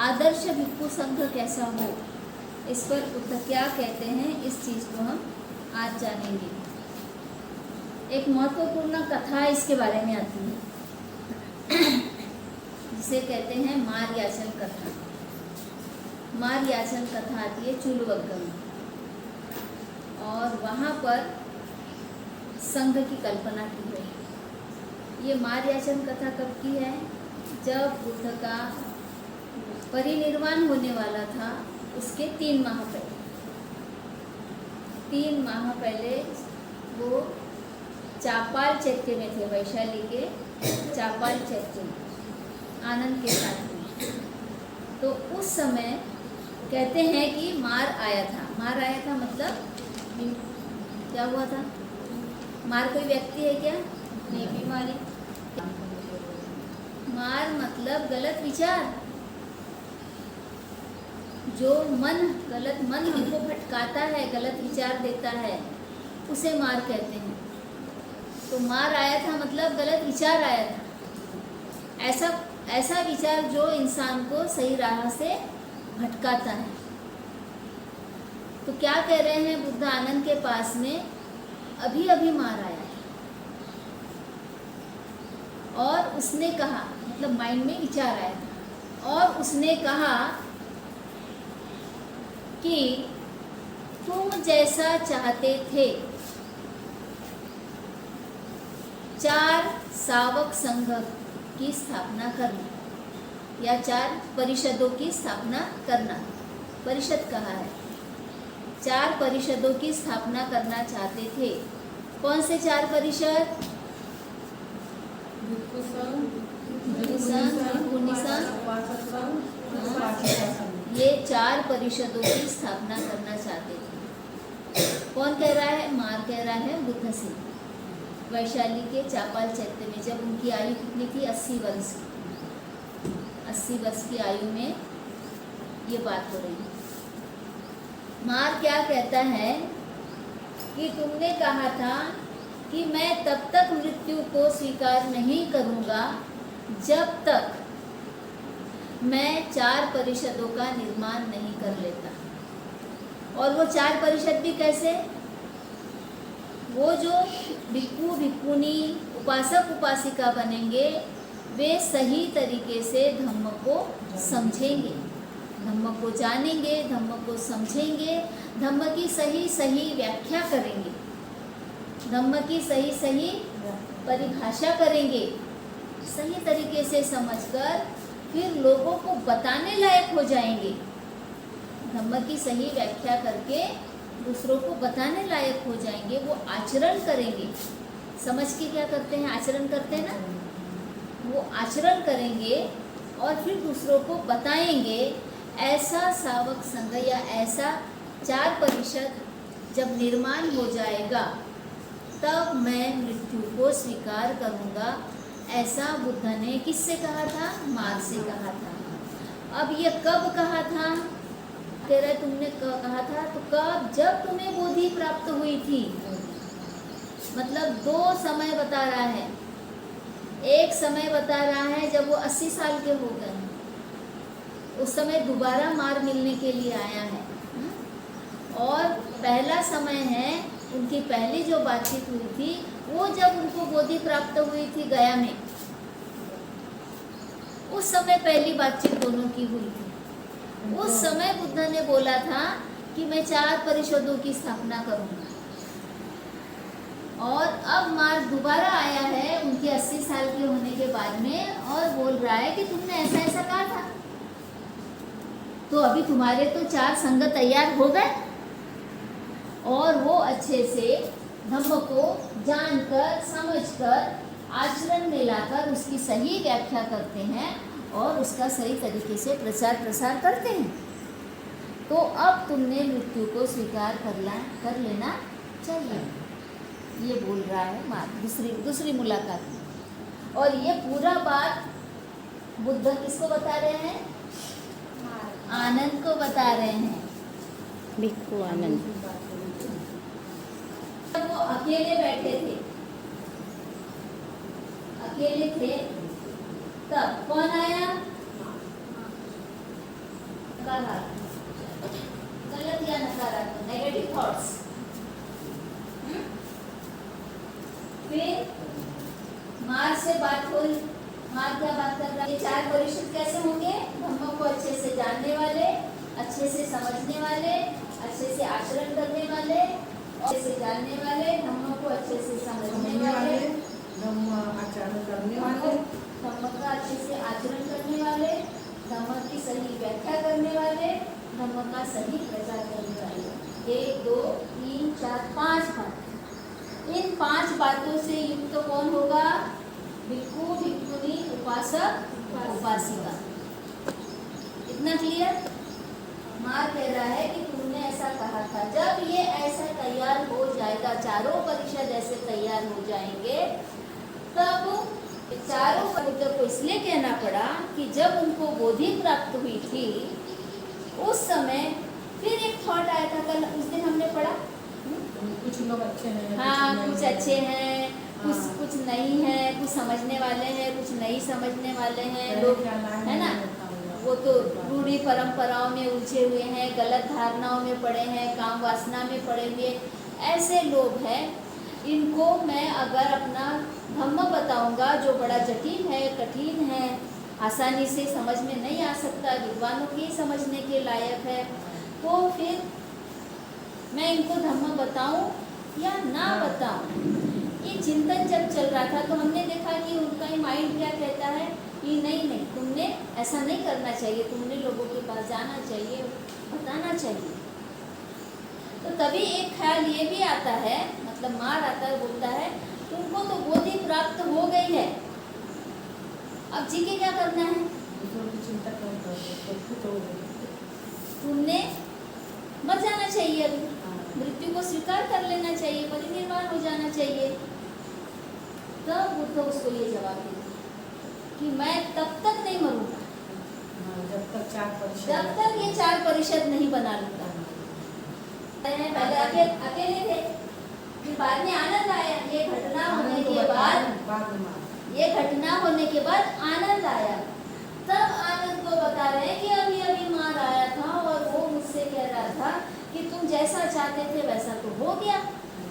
आदर्श भिक्षु संघ कैसा हो, इस पर बुद्ध क्या कहते हैं, इस चीज़ को हम आज जानेंगे। एक महत्वपूर्ण कथा इसके बारे में आती है जिसे कहते हैं मार्याचन कथा। मार्याचन कथा आती है चूलवग्गा में, और वहाँ पर संघ की कल्पना की गई। ये मार्याचन कथा कब की है? जब बुद्ध का परिनिर्वाण होने वाला था उसके 3 माह पहले। 3 माह पहले वो चापाल चैत्य में थे, वैशाली के चापाल चैत्य में आनंद के साथ में। तो उस समय कहते हैं कि मार आया था। मार आया था मतलब क्या हुआ था? मार कोई व्यक्ति है क्या? नहीं, बीमारी। मार मतलब गलत विचार, जो गलत मन हमको भटकाता है, गलत विचार देता है, उसे मार कहते हैं। तो मार आया था मतलब गलत विचार आया था, ऐसा विचार जो इंसान को सही राह से भटकाता है। तो क्या कह रहे हैं बुद्ध आनंद के पास में? अभी अभी मार आया है, और उसने कहा, मतलब माइंड में विचार आया था, और उसने कहा कि तुम जैसा चाहते थे 4 सावक संघ की स्थापना करना, या 4 परिषदों की स्थापना करना। परिषद कहा है, 4 परिषदों की स्थापना करना चाहते थे। कौन से 4 परिषद? ये 4 परिषदों की स्थापना करना चाहते थे। कौन कह रहा है? मार कह रहा है बुद्ध से, वैशाली के चापाल चैत्य में। जब उनकी आयु कितनी थी? 80 वर्ष। 80 वर्ष की आयु में ये बात हो रही है। मार क्या कहता है कि तुमने कहा था कि मैं तब तक मृत्यु को स्वीकार नहीं करूँगा जब तक मैं 4 परिषदों का निर्माण नहीं कर लेता। और वो 4 परिषद भी कैसे? वो जो भिक्षु भिक्षुनी उपासक उपासिका बनेंगे, वे सही तरीके से धम्म को समझेंगे, धम्म को जानेंगे, धम्म को समझेंगे, धम्म की सही व्याख्या करेंगे, धम्म की सही परिभाषा करेंगे, सही तरीके से समझकर फिर लोगों को बताने लायक हो जाएंगे। धम्म की सही व्याख्या करके दूसरों को बताने लायक हो जाएंगे। वो आचरण करेंगे, समझ के क्या करते हैं? आचरण करते हैं ना, वो आचरण करेंगे और फिर दूसरों को बताएंगे। ऐसा सावक संघ या ऐसा 4 परिषद जब निर्माण हो जाएगा तब मैं मृत्यु को स्वीकार करूँगा। ऐसा बुद्ध ने किससे कहा था? मार से कहा था। अब ये कब कहा था? कह रहे तुमने कहा था, तो कब? जब तुम्हें बोधि प्राप्त हुई थी। मतलब 2 समय बता रहा है। एक समय बता रहा है जब वो 80 साल के हो गए, उस समय दोबारा मार मिलने के लिए आया है। और पहला समय है उनकी पहली जो बातचीत हुई थी, वो जब उनको बोधि प्राप्त हुई थी गया में, उस समय पहली बातचीत दोनों की हुई थी। उस समय बुद्ध ने बोला था कि मैं 4 परिषदों की स्थापना करूंगा। और अब मार दोबारा आया है उनके 80 साल के होने के बाद में, और बोल रहा है कि तुमने ऐसा ऐसा कहा था, तो अभी तुम्हारे तो 4 संघ तैयार हो गए। और वो अच्छे से धम्म को जानकर समझकर आचरण में लाकर उसकी सही व्याख्या करते हैं और उसका सही तरीके से प्रचार प्रसार करते हैं। तो अब तुमने मृत्यु को स्वीकार कर लेना चाहिए, ये बोल रहा है मार दूसरी मुलाकात में। और ये पूरा बात बुद्ध किसको बता रहे हैं? आनंद को बता रहे हैं, भिक्षु आनंद। जब वो अकेले बैठे थे, अकेले थे, तब कौन आया? सकारात्मक, गलत या नकारात्मक, नेगेटिव थॉट्स। फिर मार से बात हो, मार क्या बात कर रहा है? ये चार परिषद कैसे होंगे? धम्मों को अच्छे से जानने वाले, अच्छे से समझने वाले, अच्छे से आचरण करने वाले, अच्छे से जानने वाले, धम्मों को अच्छे से समझने वाले, धम्म आचरण करने वाले, धम्म का अच्छे से आचरण करने वाले, धम्म की सही व्याख्या करने वाले, धम्म का सही प्रचार करने वाले। 1 2 3 4 5 बात। इन 5 बातों से युक्त कौन होगा? भिक्खु, भिक्खुनी, उपासक, उपासिका। इतना क्लियर? मार कह रहा है कि तुमने ऐसा कहा था। जब ये ऐसा तैयार हो जाएगा, चारों परिषद ऐसे तैयार हो जाएंगे, तब चारों बुद्ध को इसलिए कहना पड़ा कि जब उनको बोधि प्राप्त हुई थी, उस समय फिर एक थॉट आया था। कल उस दिन हमने पढ़ा, कुछ लोग अच्छे हैं, हाँ, कुछ अच्छे हैं, कुछ हाँ। कुछ नहीं है, कुछ समझने वाले हैं, कुछ नहीं समझने वाले हैं लोग, है ना? वो तो रूढ़ी परंपराओं में उलझे हुए हैं, गलत धारणाओं में पड़े हैं, काम वासना में पड़े हुए ऐसे लोग हैं। इनको मैं अगर अपना धम्म बताऊंगा जो बड़ा जटिल है, कठिन है, आसानी से समझ में नहीं आ सकता, विद्वानों के समझने के लायक है, तो फिर मैं इनको धम्म बताऊं या ना बताऊं? ये चिंतन जब चल रहा था तो हमने देखा कि उनका माइंड क्या कहता है कि नहीं, तुमने ऐसा नहीं करना चाहिए, तुमने लोगों के पास जाना चाहिए, बताना चाहिए। तो तभी एक ख्याल ये भी आता है, मतलब मार आता है, बोलता है तुमको तो बोधि प्राप्त हो गई है, अब जी के क्या करना है? दूसरों की चिंता कौन करते? तुमने मर जाना चाहिए, अभी मृत्यु को स्वीकार कर लेना चाहिए, परिनिर्वाण हो जाना चाहिए। तब बुद्ध उसको ये जवाब देते कि मैं तब तक नहीं मरूंगा जब तक 4 परिषद, जब तक ये 4 परिषद नहीं बना लूंगा। पहले अकेले थे, फिर बाद में आनंद आया। ये घटना होने के बाद, ये घटना होने के बाद आनंद आया। तब आनंद को बता रहे हैं कि अभी अभी मार आया था और वो मुझसे कह रहा था कि तुम जैसा चाहते थे वैसा तो हो गया,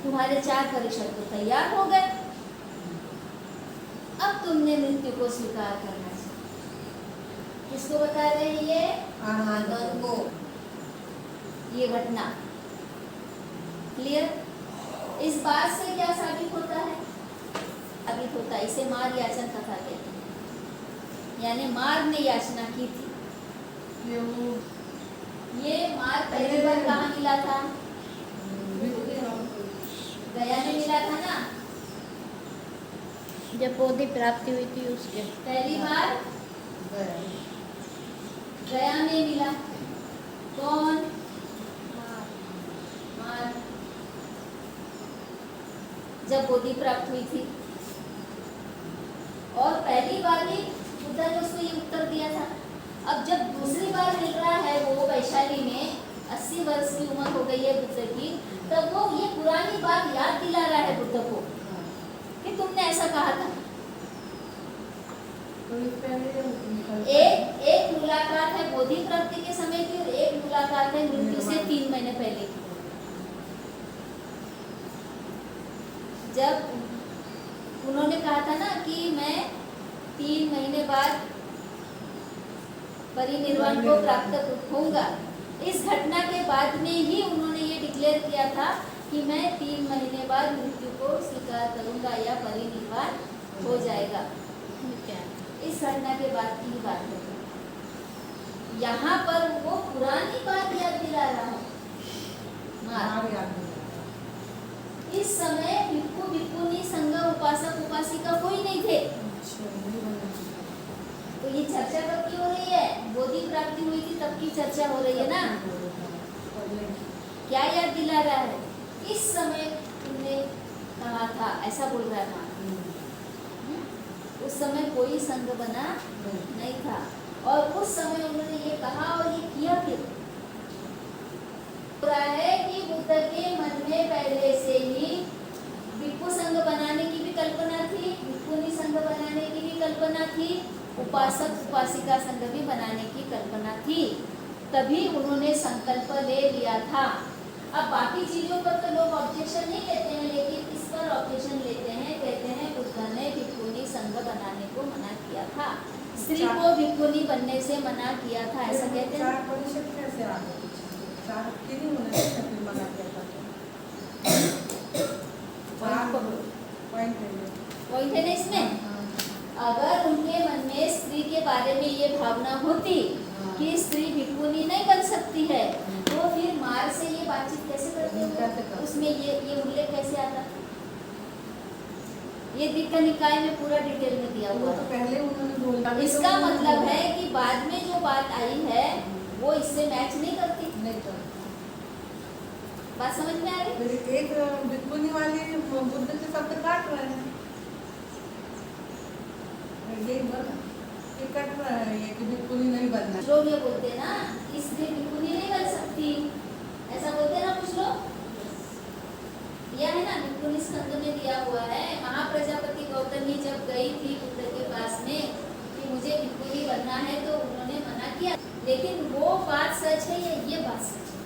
तुम्हारे 4 परिषद तो तैयार हो गए, अब तुमने मृत्यु को स्वीकार करना चाहिए। किसको बता रहे हैं ये? आनंद को। ये घटना क्लियर? इस बात से क्या साबित होता है? साबित होता है, इसे मार याचन कथा कहते हैं, यानी मार ने याचना की थी। ये मार पहली बार कहाँ मिला था? गया में मिला था ना, जब बोधि प्राप्ति हुई थी उसके पहली बार गया में मिला। कौन? मार। जब बोधि प्राप्त हुई थी, और पहली बार ही बुद्ध ने उसको ये उत्तर दिया था। अब जब दूसरी बार मिल रहा है वो वैशाली में, 80 वर्ष की उम्र हो गई है बुद्ध की, तब वो ये पुरानी बात याद दिला रहा है बुद्ध को कि तुमने ऐसा कहा था। एक मुलाकात है बोधि प्राप्ति के समय की और एक मुलाकात है मृत्यु से 3 महीने पहले की। जब उन्होंने कहा था ना कि मैं 3 महीने बाद परिनिर्वाण को प्राप्त होऊंगा, इस घटना के बाद में ही उन्होंने ये डिक्लेयर किया था कि मैं 3 महीने बाद मृत्यु को स्वीकार करूंगा या परिनिर्वाण हो जाएगा। इस घटना के बाद की बात है। यहाँ पर वो पुरानी बात याद दिला रहा है। इस समय भिक्खु भिक्खुनी, संघ, उपासक उपासिका कोई नहीं थे। तो ये चर्चा कब की हो रही है? बोधि प्राप्ति हुई थी तब की चर्चा हो रही है ना। क्या याद दिला रहा है? इस समय तुमने कहा था, ऐसा बोल रहा था। उस समय कोई संघ बना नहीं था, और उस समय उन्होंने ये कहा और ये किया। फिर रहा है कि बुद्ध के मन में पहले से ही भिक्खु संघ बनाने की भी कल्पना थी, भिक्खुनी संघ बनाने की भी कल्पना थी, उपासक उपासिका संघ भी बनाने की कल्पना थी। तभी उन्होंने संकल्प ले लिया था। अब बाकी चीजों पर तो लोग ऑब्जेक्शन नहीं लेते हैं, लेकिन इस पर ऑब्जेक्शन लेते हैं। कहते हैं बुद्ध ने भिक्षुनी संघ बनाने को मना किया था, स्त्री को भिक्षुनी बनने से मना किया था, ऐसा कहते हैं। 4 परिषद कैसे आ गए? 4 क्यों नहीं होने देते, फिर मना किया था तो? 4 पॉइंट है ये। पॉइंट है ना इसमें। अगर उनके मन में स्त्री के बारे में ये भावना होती कि स्त्री भिक्षुनी नहीं बन सकती है, तो फिर मार से ये बातचीत कैसे करते हो? उसमें ये उल्लेख कैसे आता? ये दीक्षा निकाय में पूरा डिटेल में दिया वो हुआ तो है। पहले उन्होंने बोला। इसका मतलब है कि बाद में जो बात आई है वो इससे मैच नहीं करती। नहीं तो बात समझ में आ रही? फिर एक भिक्षुनी वाली बुद्ध के शब्द काट रहे हैं, ये बोला कि कट रहा है ये कि भिक्षुनी नहीं बनना। लोग ये बोलते हैं ना कि स्त्री भिक्षुनी नहीं बन सकती, ऐसा बोलते हैं ना कुछ लोग। दिया है ना, भिक्षुनी स्कंद में दिया हुआ है। महाप्रजापति गौतमी जब गई थी बुद्ध के पास में कि मुझे भिक्षुनी बनना है, तो उन्होंने मना किया। लेकिन वो बात सच है या ये बात सच है?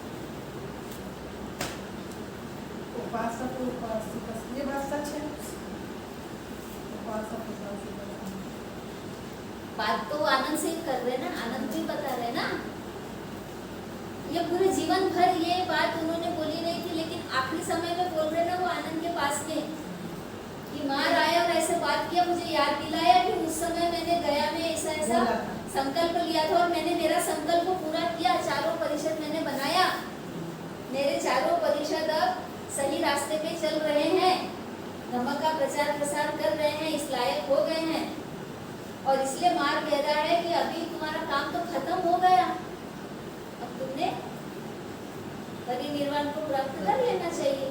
उपासक उपासिका, ये बात सच है। उपासक उपासिका बात तो आनंद से कर रहे ना, आनंद भी बता रहे ना। ये पूरे जीवन भर ये बात उन्होंने बोली नहीं थी, लेकिन आखिरी समय में बोल रहे ना वो आनंद के पास में कि मार आया और ऐसे बात किया, मुझे याद दिलाया कि उस समय मैंने गया में ऐसा ऐसा संकल्प लिया था और मैंने मेरा संकल्प पूरा किया। 4 परिषद मैंने बनाया, मेरे 4 परिषद अब सही रास्ते पे चल रहे हैं, धम्म का प्रचार प्रसार कर रहे हैं, इस लायक हो गए हैं। और इसलिए मार कह रहा है कि अभी तुम्हारा काम तो खत्म हो गया, अब तुमने परिनिर्वाण को प्राप्त कर लेना चाहिए।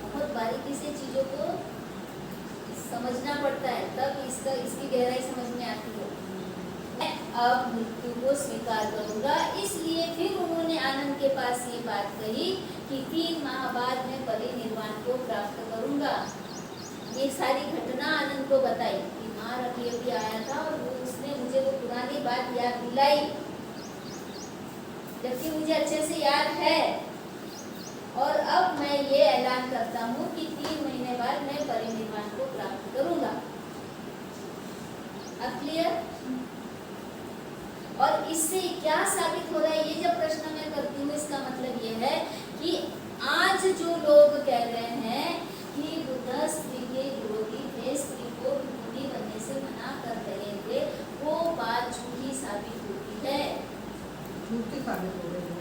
बहुत बारीकी से चीजों को समझना पड़ता है, तब इसकी गहराई समझ में आती है। मैं अब मृत्यु को स्वीकार करूंगा, इसलिए फिर उन्होंने आनंद के पास ये बात कही कि 3 माह बाद मैं परिनिर्वाण को प्राप्त करूंगा। ये सारी घटना आनंद को बताई कि मार अभी आया था और उसने मुझे वो पुरानी बात याद दिलाई, जबकि मुझे अच्छे से याद है। और अब मैं ये ऐलान करता हूँ कि 3 महीने बाद मैं परिनिर्वाण को प्राप्त करूंगा। अब क्लियर? और इससे क्या साबित हो रहा है, ये जब प्रश्न मैं करती हूँ, इसका मतलब ये है कि आज जो लोग कह रहे हैं कि बुद्ध स्त्री के विरोधी थे, स्त्री को भिक्षुनी बनने से मना कर रहे थे, वो बात झूठी साबित होती है। झूठी साबित हो रही है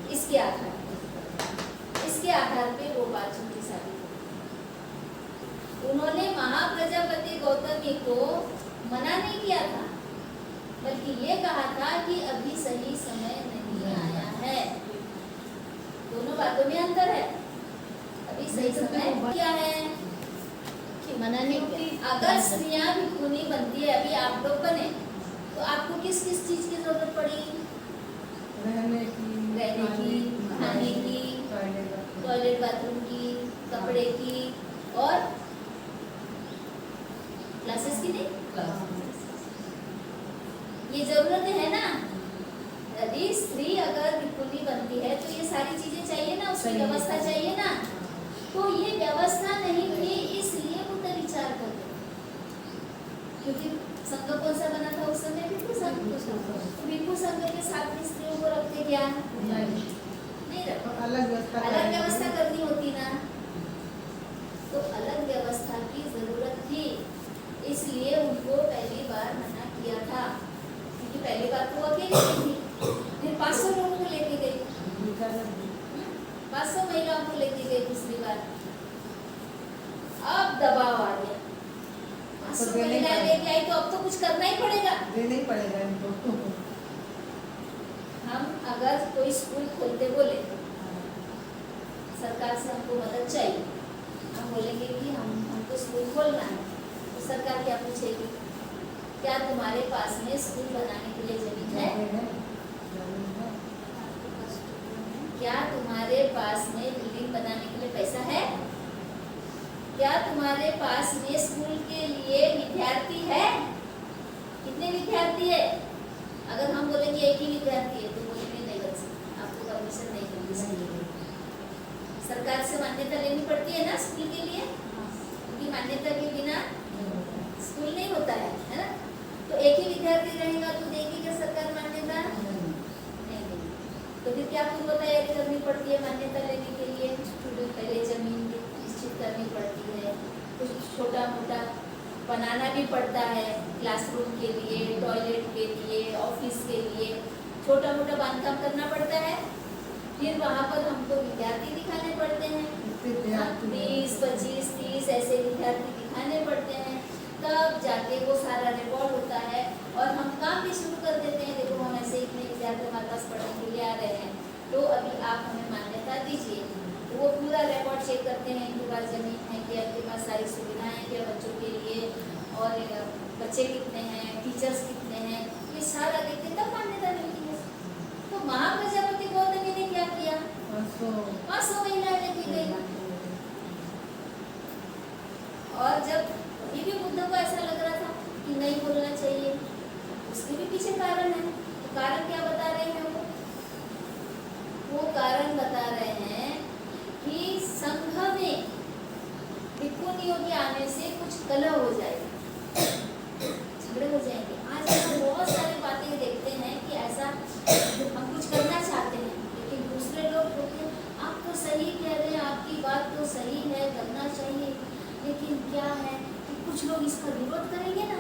इसके आधार पे वो बात झूठी साबित होती है। उन्होंने महाप्रजापति गौतमी को मना नहीं किया था, बल्कि ये कहा था कि अभी सही समय नहीं आया है। दोनों बातों में अंतर है। अभी सही समय क्या है कि मना नहीं किया। अगर स्त्रियां भिक्षुनी बनती है, अभी आप लोग बने, तो आपको किस किस चीज की जरूरत पड़ेगी? रहने की, खाने की, टॉयलेट बाथरूम की, कपड़े की और क्लासेस की नहीं, ये जरूरतें है ना। यदि स्त्री अगर भिक्षुनी बनती है तो ये सारी चीजें चाहिए ना, उसकी व्यवस्था चाहिए ना। तो ये व्यवस्था नहीं थी, इसलिए बुद्ध विचार करते, क्योंकि संघ कौन सा बना था उस समय? भिक्षु संघ। भिक्षु संघ के साथ में स्त्रियों को रखते क्या? नहीं रखते, अलग व्यवस्था करनी होती ना। तो अलग व्यवस्था की जरूरत थी, इसलिए उनको पहली बार मना किया था। क्योंकि पहली बार तो अकेली थी, फिर 500 लोगों को लेके गई, 500 महिलाओं को लेके गई दूसरी बार। अब दबाव आ गया, 500 महिलाएं लेके आई तो अब तो कुछ करना ही पड़ेगा। देना ही पड़ेगा इनको। हम अगर कोई स्कूल खोलते बोले, सरकार से हमको मदद चाहिए, हम बोलेंगे कि हमको स्कूल खोलना है, तो सरकार क्या पूछेगी? क्या तुम्हारे पास में स्कूल बनाने के लिए जमीन है? क्या तुम्हारे पास में बिल्डिंग बनाने के लिए पैसा है? क्या तुम्हारे पास में स्कूल के लिए विद्यार्थी है? कितने विद्यार्थी है? अगर हम बोलेंगे एक ही पड़ती है ना स्कूल के लिए, क्योंकि मान्यता के बिना स्कूल नहीं होता है ना। तो एक ही विद्यार्थी रहेगा तो देगी क्या सरकार मान्यता? नहीं देगी। तो फिर क्या पूर्व तैयारी करनी पड़ती है मान्यता लेने के लिए? पहले जमीन निश्चित करनी पड़ती है, कुछ छोटा मोटा बनाना भी पड़ता है, क्लासरूम के लिए, टॉयलेट के लिए, ऑफिस के लिए छोटा मोटा बांधकाम करना पड़ता है। फिर वहाँ पर हमको विद्यार्थी दिखाने पड़ते हैं, 20, 25, 30 ऐसे विद्यार्थी दिखाने पड़ते हैं, तब जाके वो सारा रिकॉर्ड होता है और हम काम भी शुरू कर देते हैं। देखो हम ऐसे इतने विद्यार्थी हमारे पास पढ़ने के लिए आ रहे हैं, तो अभी आप हमें मान्यता दीजिए। तो वो पूरा रिकॉर्ड चेक करते हैं, इनके पास जमीन है कि आपके पास सारी सुविधाएं हैं क्या बच्चों के लिए, और बच्चे कितने हैं, टीचर्स कितने हैं, ये सारा देखते तब मान्यता मिलती है। तो महाप्रजापति गौतमी ने क्या किया? 500 महिलाएं लेके गई। और जब ये भी बुद्ध को ऐसा लग रहा था कि नहीं बोलना चाहिए, उसके भी पीछे कारण है। तो कारण क्या बता रहे हैं वो कारण बता रहे हैं कि संघ में भिक्षुनियों के आने से कुछ कलह हो जाएगा, झगड़े हो जाएंगे। आज हम बहुत सारी बातें देखते हैं कि ऐसा हम कुछ करना चाहते हैं, लेकिन दूसरे लोग बोलते हैं आप तो सही कह रहे हैं, आपकी बात तो सही है, करना चाहिए, लेकिन क्या है कि कुछ लोग इसका विरोध करेंगे ना।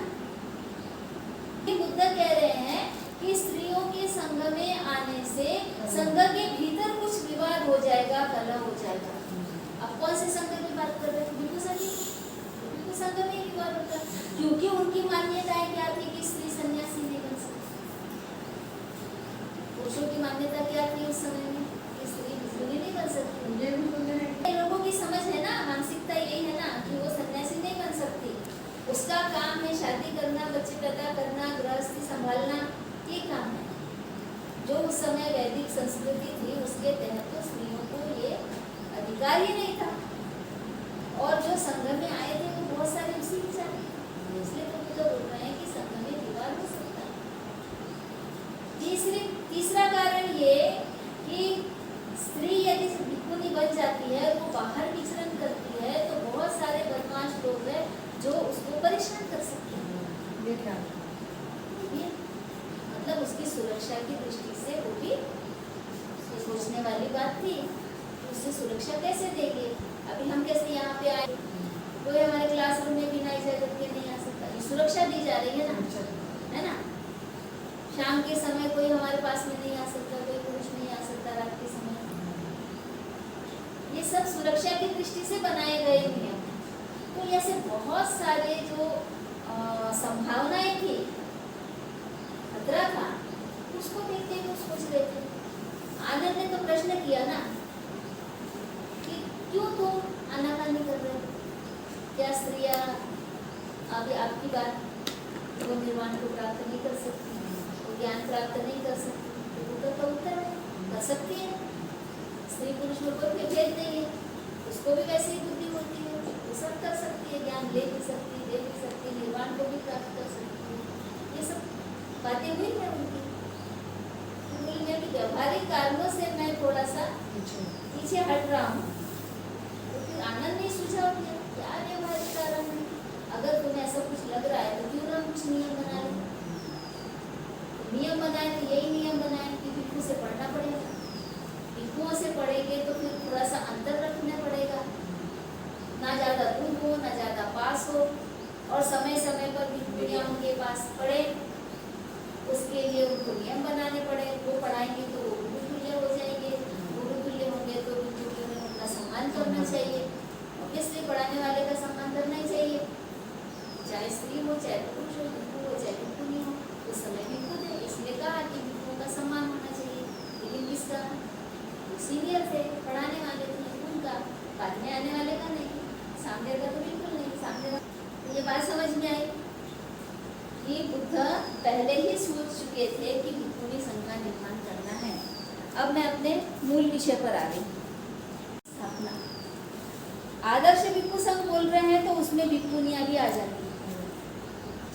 बुद्ध कह रहे हैं कि स्त्रियों के संघ में आने से संघ के भीतर कुछ विवाद हो जाएगा, कलह हो जाएगा। अब कौन से संघ की बात कर रहे हैं? बिल्कुल संघ में ही विवाद होता है, क्योंकि उनकी मान्यताएं क्या थी कि स्त्री सन्यासी नहीं बन सकती। पुरुषों की मान्यता क्या थी उस समय में कि स्त्री भिक्षुनी नहीं बन सकती। लोगों की समझ है ना, मानसिकता यही है ना कि वो सन्यासी नहीं बन सकती, उसका काम है शादी करना, बच्चे पैदा करना, गृहस्थी संभालना, ये काम है। जो उस समय वैदिक संस्कृति थी उसके तहत तो स्त्रियों को ये अधिकार ही नहीं था। और जो संघ में आए थे वो बहुत सारे उसी विचार, इसलिए तो बुद्ध बोल रहे हैं कि संघ में विवाद हो सकता है। तीसरा कारण ये कि स्त्री यदि भिक्षुनी बन जाती है, वो बाहर विचरण करती है, तो बहुत सारे बदमाश लोग हैं जो उसको परेशान कर सकते हैं। मतलब उसकी सुरक्षा की दृष्टि से वो भी सोचने वाली बात थी, उससे सुरक्षा कैसे देंगे। अभी हम कैसे यहाँ पे आए, कोई हमारे क्लासरूम में बिना इजाजत के नहीं आ सकता, ये सुरक्षा दी जा रही है ना, है ना। शाम के समय कोई हमारे पास में नहीं आ सकता, कोई पुरुष नहीं आ सकता रात के समय, ये सब सुरक्षा की दृष्टि से बनाए गए नियम। तो ऐसे बहुत सारे जो संभावनाएं थी, खतरा था, उसको देखते हुए सोच रहे थे। आनंद ने तो प्रश्न किया ना कि क्यों तुम आनाकानी कर रहे हो, क्या स्त्रियां अभी आपकी बात वो निर्वाण को प्राप्त नहीं कर सकती, वो ज्ञान प्राप्त नहीं कर सकती? तो बुद्ध का उत्तर है कर सकती है, स्त्री पुरुष में कोई भेद नहीं है, उसको भी वैसे ही बुद्धि होती है, वो सब कर सकती है, ज्ञान ले भी सकती, दे भी सकती, निर्वाण को भी प्राप्त कर सकती है। ये सब बातें हुई है उनकी। कि व्यवहारिक कारणों से मैं थोड़ा सा पीछे हट रहा हूँ। तो फिर आनंद ने सुझाव दिया क्या व्यवहारिक कारण है, अगर तुम्हें ऐसा कुछ लग रहा है तो क्यों ना कुछ नियम बना लो। नियम बनाए तो यही नियम बनाए कि भिक्षु से पढ़ना पड़ेगा, भिक्षुओं से पढ़ेंगे तो फिर थोड़ा सा अंतर रखना पड़ेगा, ना ज़्यादा दूर हो ना ज़्यादा पास हो, और समय समय पर भिक्षुनियाँ उनके पास पढ़े, उसके लिए उनको नियम बनाने पड़े। वो पढ़ाएंगे तो वो गुरुतुल्य हो जाएंगे, गुरुतुल्य होंगे तो गुरुतुल्य में उनका सम्मान करना चाहिए। ऑब्वियसली पढ़ाने वाले का सम्मान करना ही चाहिए, चाहे स्त्री हो चाहे पुरुष हो, भिक्षु हो चाहे भिक्षुनी हो, उस समय भिक्षु थे इसलिए कहा कि भिक्षुओं का सम्मान होना चाहिए। लेकिन किसका? सीनियर थे, पढ़ाने वाले थे, उनका, बाद में आने वाले का नहीं, सामने का तो बिल्कुल नहीं। सामने तो ये बात समझ में आई कि बुद्ध पहले ही सोच चुके थे कि भिक्षुनी संघ का निर्माण करना है। अब मैं अपने मूल विषय पर आ गई, स्थापना। आदर्श भिक्षु संघ बोल रहे हैं तो उसमें भिक्षुनियाँ भी आ जाती हैं,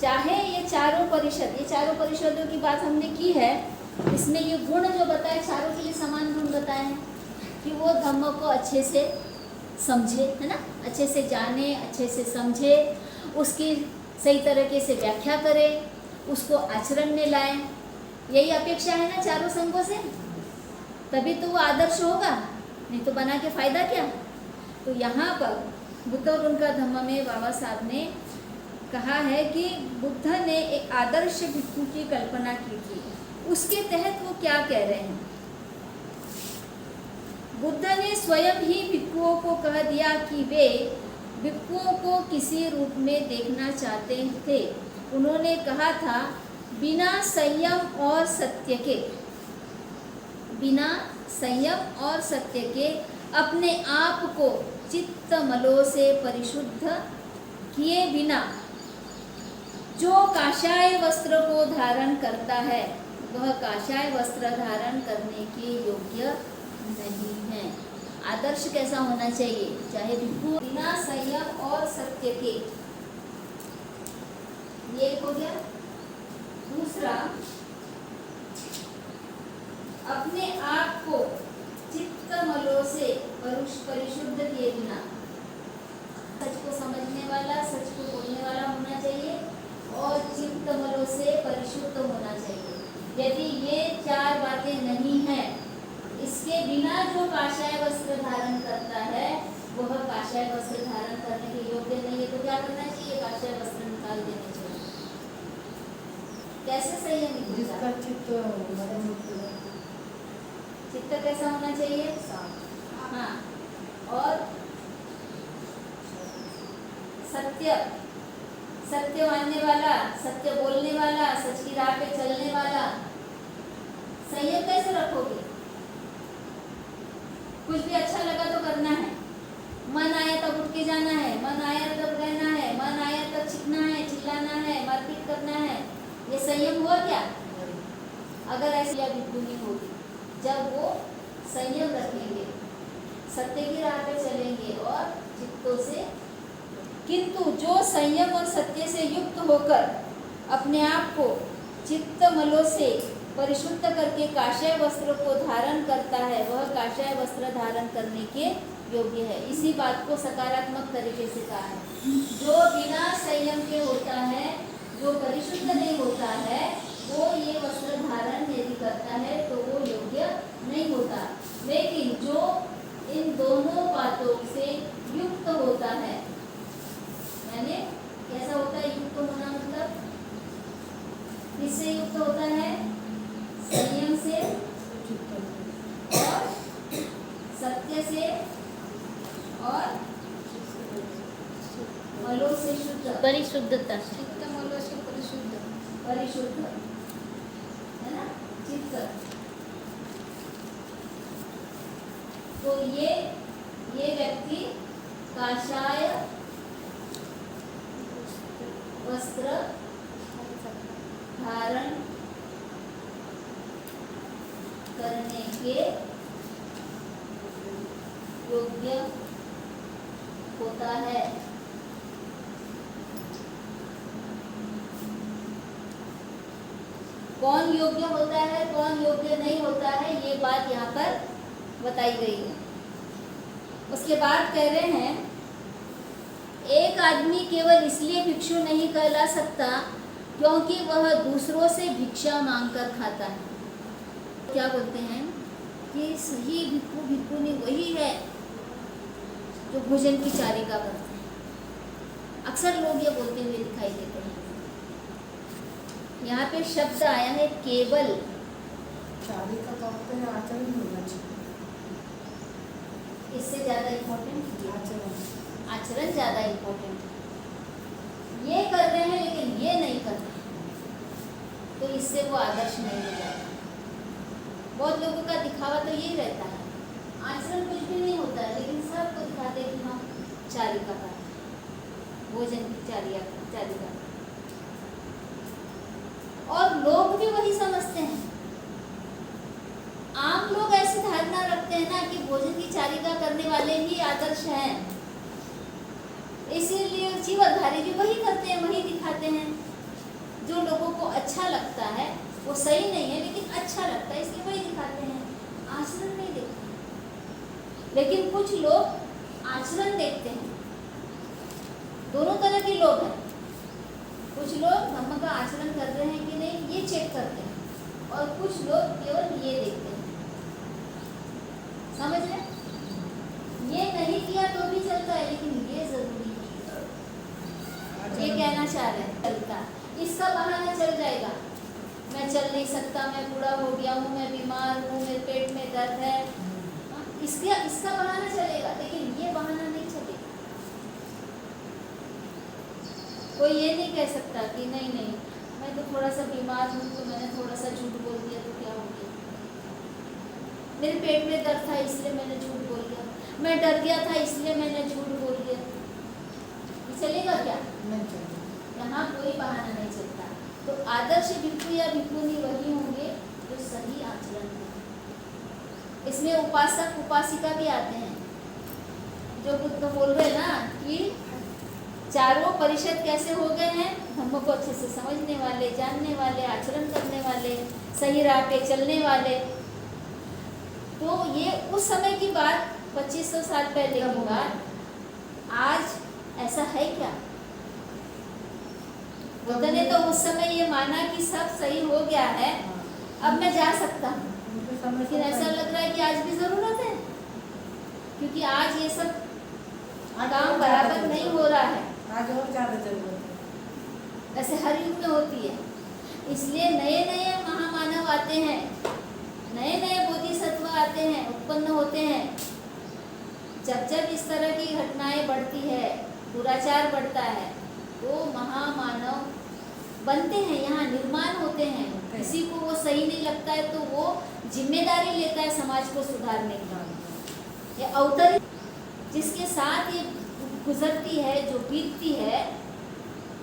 चाहे ये चारों परिषद, ये चारों परिषदों की बात हमने की है, इसमें ये गुण जो बताए चारों के लिए समान गुण बताए हैं कि वो धम्म को अच्छे से समझे, है ना, अच्छे से जाने, अच्छे से समझे, उसकी सही तरीके से व्याख्या करे, उसको आचरण में लाए। यही अपेक्षा है ना चारों संघों से, तभी तो वो आदर्श होगा, नहीं तो बना के फायदा क्या। तो यहाँ पर बुद्ध और उनका धम्म में बाबा साहब ने कहा है कि बुद्ध ने एक आदर्श भिक्षु की कल्पना की थी। उसके तहत वो क्या कह रहे हैं, बुद्ध ने स्वयं ही भिक्षुओं को कह दिया कि वे भिक्षुओं को किसी रूप में देखना चाहते थे। उन्होंने कहा था, बिना संयम और सत्य के, बिना संयम और सत्य के अपने आप को चित्त मलों से परिशुद्ध किए बिना जो काषाय वस्त्र को धारण करता है वह काषाय वस्त्र धारण करने के योग्य नहीं है। आदर्श कैसा होना चाहिए, चाहे भिक्षु, बिना संयम और सत्य के, ये हो गया। दूसरा, अपने आप को चित्त मलों से परिशुद्ध किए बिना, सच को समझने वाला, सच को बोलने वाला होना चाहिए और चित्त मलों से परिशुद्ध होना चाहिए। यदि ये चार बातें नहीं हैं, इसके बिना जो काषाय वस्त्र धारण करता है वह काषाय वस्त्र धारण करने के योग्य नहीं है। तो क्या करना चाहिए, काषाय वस्त्र निकाल देने चाहिए। कैसे संयम, जिसका चित्त चित्त कैसा होना चाहिए, हाँ, और सत्य, सत्य मानने वाला, सत्य बोलने वाला, सच की राह पे चलने वाला। संयम कैसे रखोगे, कुछ भी अच्छा लगा तो करना है, मन आया तब उठ के जाना है, मन आया तब रहना है, मन आया तब चिखना है, चिल्लाना है, मारपीट करना है। ये संयम हुआ क्या? अगर ऐसी या भिक्षु नहीं होगी, जब वो संयम रखेंगे, सत्य की राह पे चलेंगे और चित्तों से। किंतु जो संयम और सत्य से युक्त होकर अपने आप को चित्त मलों से परिशुद्ध करके काषाय वस्त्र को धारण करता है वह काषाय वस्त्र धारण करने के योग्य है। इसी बात को सकारात्मक तरीके से कहा है। जो बिना संयम के होता है, जो परिशुद्ध नहीं होता है, वो ये वस्त्र धारण यदि करता है तो वो योग्य नहीं होता। लेकिन जो इन दोनों बातों से युक्त होता है, यानी कैसा होता है युक्त होना, मतलब किससे युक्त होता है, संयम से और सत्य से और मलों से शुद्ध, परिशुद्धता से, चित्त मलों से परिशुद्ध, परिशुद्ध है ना, चित्त। तो ये व्यक्ति काषाय वस्त्र धारण करने के योग्य होता है। कौन योग्य होता है, कौन योग्य नहीं होता है, ये बात यहाँ पर बताई गई है। उसके बाद कह रहे हैं, एक आदमी केवल इसलिए भिक्षु नहीं कहला सकता क्योंकि वह दूसरों से भिक्षा मांगकर खाता है। क्या बोलते हैं कि सही भिक्षु भिक्षुनी वही है जो भोजन की चारिका करते हैं। अक्सर लोग ये बोलते हुए दिखाई देते हैं। यहाँ पे शब्द आया है केवल, चारिका का होता है आचरण होना चाहिए। इससे ज्यादा इम्पोर्टेंट आचरण, आचरण ज्यादा इम्पोर्टेंट है। ये कर रहे हैं लेकिन ये नहीं कर रहे, तो इससे वो आदर्श नहीं हो जाता। बहुत लोगों का दिखावा तो यही रहता है, आचरण कुछ भी नहीं होता है लेकिन सबको दिखाते हैं कि हम चारिका का, भोजन की चारिका, और लोग भी वही समझते हैं। आम लोग ऐसी धारणा रखते हैं ना कि भोजन की चारिका करने वाले ही आदर्श हैं, इसीलिए जीवनधारी भी वही करते हैं, वही दिखाते हैं। जो लोगों को अच्छा लगता है वो सही नहीं है लेकिन अच्छा लगता है इसलिए वही दिखाते हैं, आचरण नहीं देखते। लेकिन कुछ लोग आचरण देखते हैं। दोनों तरह के लोग हैं। कुछ लोग धम्म का आचरण कर रहे हैं कि नहीं ये चेक करते हैं, और कुछ लोग केवल ये देखते हैं। समझ रहे? ये नहीं किया तो भी चलता है, लेकिन ये जरूरी है। ये कहना चाह रहे हैं चलता, इसका बहाना चल जाएगा। मैं चल नहीं सकता, मैं बूढ़ा हो गया हूँ, मैं बीमार हूँ, मेरे पेट में दर्द है, इसका बहाना चलेगा, लेकिन ये बहाना नहीं चलेगा। कोई ये नहीं कह सकता कि नहीं नहीं मैं तो थोड़ा सा बीमार हूँ, तो मैंने थोड़ा सा झूठ बोल दिया तो क्या हो गया, मेरे पेट में दर्द था इसलिए मैंने झूठ बोल दिया, मैं डर गया था इसलिए मैंने झूठ बोल दिया। ये चलेगा क्या? नहीं चलेगा। यहाँ कोई बहाना नहीं चलता। तो आदर्श भिक्षु या भिक्षुनी वही होंगे जो सही आचरण करें। इसमें उपासक उपासिका भी आते हैं। जो बुद्ध बोल रहे ना कि चारों परिषद कैसे हो गए हैं, धम्म को अच्छे से समझने वाले, जानने वाले, आचरण करने वाले, सही राह पे चलने वाले। तो ये उस समय की बात, 2500 साल पहले की बात। आज ऐसा है क्या? बुद्ध ने तो उस समय ये माना कि सब सही हो गया है, अब मैं जा सकता हूँ। लेकिन ऐसा लग रहा है कि आज भी जरूरत है, क्योंकि आज ये सब काम बराबर नहीं हो रहा है। आज और ज़्यादा जरूरत है। ऐसे हर युग में होती है। इसलिए नए नए महामानव आते हैं, नए नए बोधिसत्व आते हैं, उत्पन्न होते हैं। जब जब इस तरह की घटनाएं बढ़ती है, दुराचार बढ़ता है, तो महामानव बनते हैं, यहाँ निर्माण होते हैं। किसी को वो सही नहीं लगता है तो वो जिम्मेदारी लेता है समाज को सुधारने की। ये अवतरित जिसके साथ ये गुजरती है, जो बीतती है,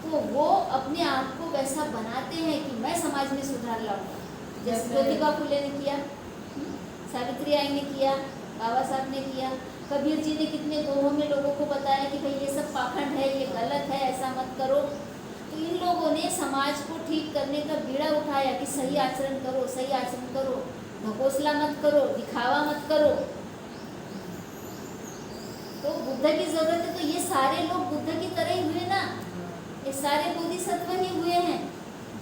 तो वो अपने आप को वैसा बनाते हैं कि मैं समाज में सुधार लाऊंगा। जैसे ज्योतिबा फुले ने किया, सावित्री आई ने किया, बाबा साहब ने किया, कबीर जी ने कितने दोहों में लोगों को बताया कि भाई ये सब पाखंड है, ये गलत है, ऐसा मत करो। तो इन लोगों ने समाज को ठीक करने का बीड़ा उठाया कि सही आचरण करो, सही आचरण करो, ढकोसला मत करो, दिखावा मत करो। तो बुद्ध की जरूरत है, तो ये सारे लोग बुद्ध की तरह ही हुए ना। ये सारे बोधिसत्व ही हुए हैं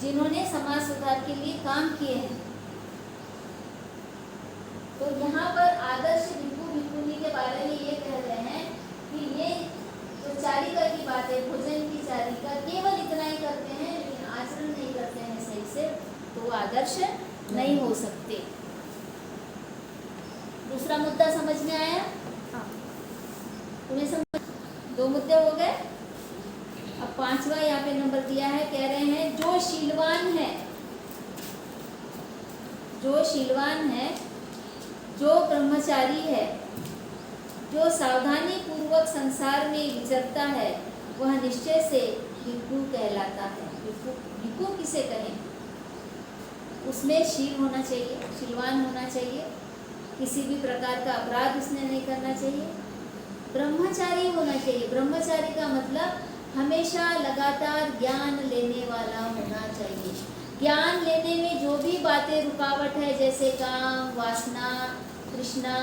जिन्होंने समाज सुधार के लिए काम किए हैं। तो यहाँ पर आदर्श भिक्षु भिक्षुनी के बारे में ये कह रहे हैं कि ये जो चारिका की बात है, भोजन की चारिका, केवल इतना ही करते हैं लेकिन आचरण नहीं करते हैं सही से, तो वो आदर्श नहीं हो सकते। दूसरा मुद्दा समझ में आया? तुम्हें समझ? 2 मुद्दे हो गए। अब 5वां यहाँ पे नंबर दिया है, कह रहे हैं जो शीलवान है, जो शीलवान है, जो ब्रह्मचारी है, जो सावधानी पूर्वक संसार में विचरता है, वह निश्चय से भिक्षु कहलाता है। भिक्षु किसे कहें? उसमें शील होना चाहिए, शीलवान होना चाहिए, किसी भी प्रकार का अपराध उसने नहीं करना चाहिए, ब्रह्मचारी होना चाहिए। ब्रह्मचारी का मतलब हमेशा लगातार ज्ञान लेने वाला होना चाहिए। ज्ञान लेने में जो भी बातें रुकावट है, जैसे काम, वासना, तृष्णा,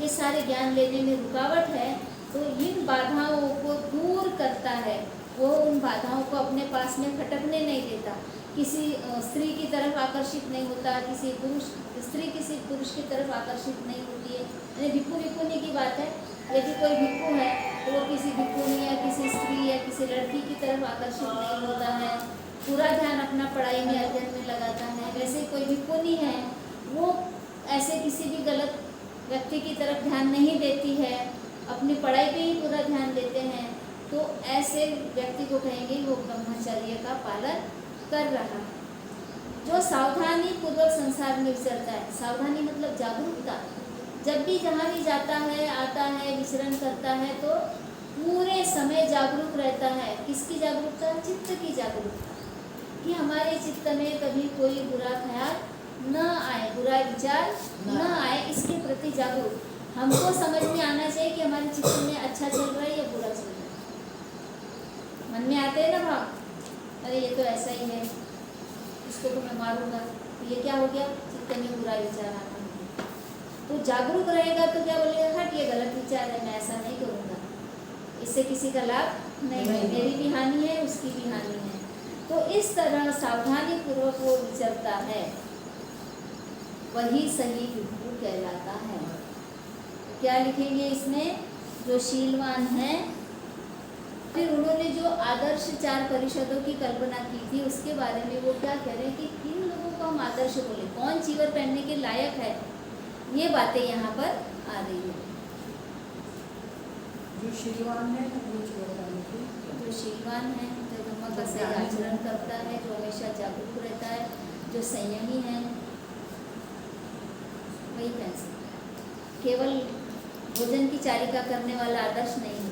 ये सारे ज्ञान लेने में रुकावट है, तो इन बाधाओं को दूर करता है। वो उन बाधाओं को अपने पास में खटकने नहीं देता, किसी स्त्री की तरफ आकर्षित नहीं होता, किसी पुरुष की तरफ आकर्षित नहीं होती है। यानी भिक्षु भिक्षुनी की बात है, यदि कोई भिक्षु है तो वो किसी भिक्षुनी या किसी स्त्री या किसी लड़की की तरफ आकर्षित नहीं होता है, पूरा ध्यान अपना पढ़ाई में, अध्ययन में लगाता है। वैसे कोई भिक्षुनी है, वो ऐसे किसी भी गलत व्यक्ति की तरफ ध्यान नहीं देती है, अपनी पढ़ाई पे ही पूरा ध्यान देते हैं, तो ऐसे व्यक्ति को कहेंगे वो ब्रह्मचर्य का पालन कर रहा है। जो सावधानी पूर्वक संसार में विचरता है, सावधानी मतलब जागरूकता, जब भी जहाँ भी जाता है, आता है, विचरण करता है, तो पूरे समय जागरूक रहता है। किसकी जागरूकता? चित्त की जागरूकता, कि हमारे चित्त में कभी कोई बुरा ख्याल न आए, बुरा विचार न आए, इसके प्रति जागरूक। हमको समझ में आना चाहिए कि हमारे चित्त में अच्छा चल रहा है या बुरा चल रहा है। मन में आते हैं ना भाव, अरे ये तो ऐसा ही है, इसको तो मैं मारूंगा, तो ये क्या हो गया? चित्त में बुरा विचार आता है। तो जागरूक रहेगा तो क्या बोलेगा? हट, ये गलत विचार है, मैं ऐसा नहीं करूँगा। इससे किसी का लाभ नहीं है, नहीं। मेरी भी हानि है, उसकी भी हानि है। तो इस तरह सावधानी पूर्वक वो विचरता है, वही सही भिक्षु कहलाता है। क्या लिखेंगे इसमें? जो शीलवान है। फिर उन्होंने जो आदर्श 4 परिषदों की कल्पना की थी उसके बारे में वो क्या कह रहे हैं कि किन लोगों को हम आदर्श बोले, कौन चीवर पहनने के लायक है, ये बातें यहाँ पर आ रही है। जो शीलवान है वो चीवर पहनने की, जो शीलवान है, जो धर्म का सही आचरण करता है, जो हमेशा जागरूक रहता है, जो संयमी है, वही पहन सकता है। केवल भोजन की चारिका करने वाला आदर्श नहीं है।